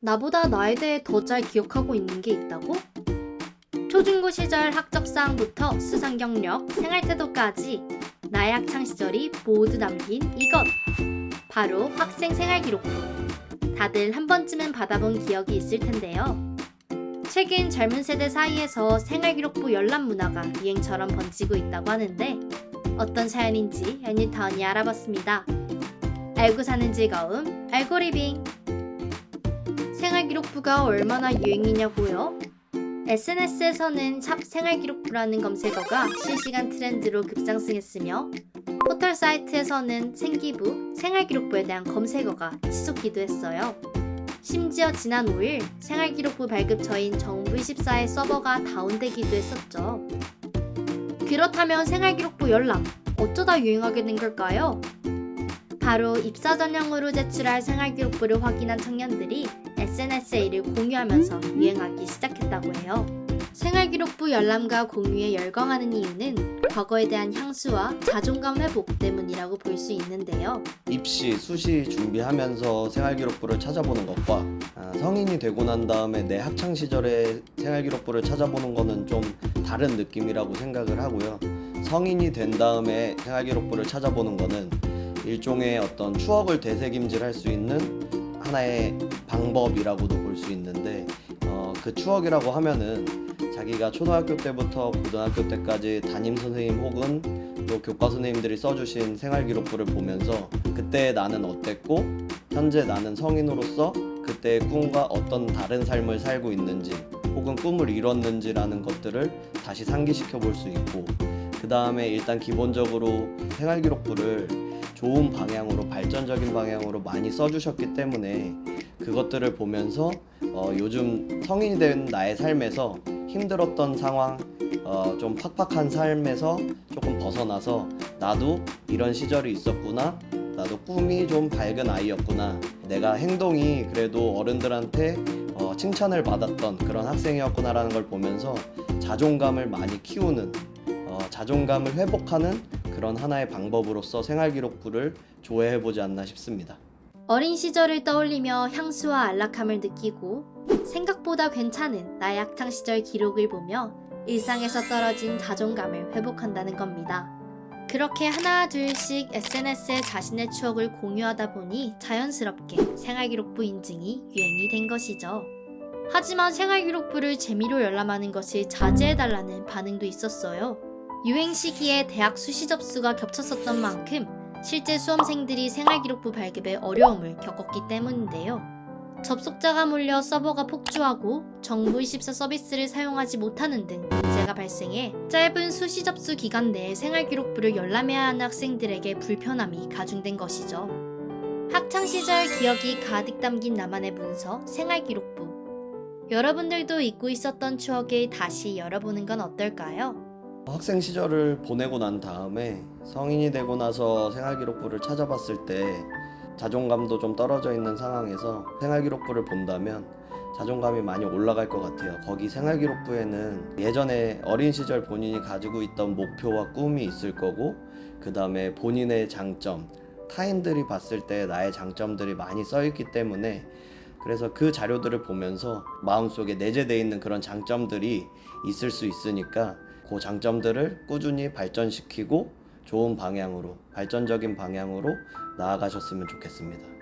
나보다 나에 대해 더 잘 기억하고 있는 게 있다고? 초중고 시절 학적 사항부터 수상 경력, 생활 태도까지 나의 학창 시절이 모두 담긴 이것! 바로 학생 생활 기록부. 다들 한 번쯤은 받아본 기억이 있을 텐데요. 최근 젊은 세대 사이에서 생활 기록부 열람 문화가 유행처럼 번지고 있다고 하는데 어떤 사연인지 애니턴이 알아봤습니다. 알고 사는 즐거움, 알고리빙! 생활기록부가 얼마나 유행이냐고요? SNS에서는 샵 생활기록부라는 검색어가 실시간 트렌드로 급상승했으며 포털 사이트에서는 생기부, 생활기록부에 대한 검색어가 치솟기도 했어요. 심지어 지난 5일 생활기록부 발급처인 정부24의 서버가 다운되기도 했었죠. 그렇다면 생활기록부 열람, 어쩌다 유행하게 된 걸까요? 바로 입사 전형으로 제출할 생활기록부를 확인한 청년들이 SNS에 이를 공유하면서 유행하기 시작했다고 해요. 생활기록부 열람과 공유에 열광하는 이유는 과거에 대한 향수와 자존감 회복 때문이라고 볼 수 있는데요. 입시, 수시 준비하면서 생활기록부를 찾아보는 것과 성인이 되고 난 다음에 내 학창시절의 생활기록부를 찾아보는 거는 좀 다른 느낌이라고 생각을 하고요. 성인이 된 다음에 생활기록부를 찾아보는 거는 일종의 어떤 추억을 되새김질할 수 있는 하나의 방법이라고도 볼 수 있는데 그 추억이라고 하면은 자기가 초등학교 때부터 고등학교 때까지 담임 선생님 혹은 또 교과 선생님들이 써주신 생활기록부를 보면서 그때 나는 어땠고 현재 나는 성인으로서 그때의 꿈과 어떤 다른 삶을 살고 있는지 혹은 꿈을 이뤘는지라는 것들을 다시 상기시켜 볼 수 있고, 그 다음에 일단 기본적으로 생활기록부를 좋은 방향으로, 발전적인 방향으로 많이 써주셨기 때문에 그것들을 보면서 요즘 성인이 된 나의 삶에서 힘들었던 상황, 좀 팍팍한 삶에서 조금 벗어나서 나도 이런 시절이 있었구나, 나도 꿈이 좀 밝은 아이였구나, 내가 행동이 그래도 어른들한테 칭찬을 받았던 그런 학생이었구나라는 걸 보면서 자존감을 많이 키우는, 자존감을 회복하는 그런 하나의 방법으로서 생활기록부를 조회해보지 않나 싶습니다. 어린 시절을 떠올리며 향수와 안락함을 느끼고 생각보다 괜찮은 나의 학창시절 기록을 보며 일상에서 떨어진 자존감을 회복한다는 겁니다. 그렇게 하나 둘씩 SNS에 자신의 추억을 공유하다 보니 자연스럽게 생활기록부 인증이 유행이 된 것이죠. 하지만 생활기록부를 재미로 열람하는 것을 자제해달라는 반응도 있었어요. 유행 시기에 대학 수시 접수가 겹쳤었던 만큼 실제 수험생들이 생활기록부 발급에 어려움을 겪었기 때문인데요. 접속자가 몰려 서버가 폭주하고 정부24 서비스를 사용하지 못하는 등 문제가 발생해 짧은 수시 접수 기간 내에 생활기록부를 열람해야 하는 학생들에게 불편함이 가중된 것이죠. 학창시절 기억이 가득 담긴 나만의 문서, 생활기록부. 여러분들도 잊고 있었던 추억을 다시 열어보는 건 어떨까요? 학생 시절을 보내고 난 다음에 성인이 되고 나서 생활기록부를 찾아봤을 때 자존감도 좀 떨어져 있는 상황에서 생활기록부를 본다면 자존감이 많이 올라갈 것 같아요. 거기 생활기록부에는 예전에 어린 시절 본인이 가지고 있던 목표와 꿈이 있을 거고, 그 다음에 본인의 장점, 타인들이 봤을 때 나의 장점들이 많이 써있기 때문에, 그래서 그 자료들을 보면서 마음속에 내재되어 있는 그런 장점들이 있을 수 있으니까 그 장점들을 꾸준히 발전시키고 좋은 방향으로, 발전적인 방향으로 나아가셨으면 좋겠습니다.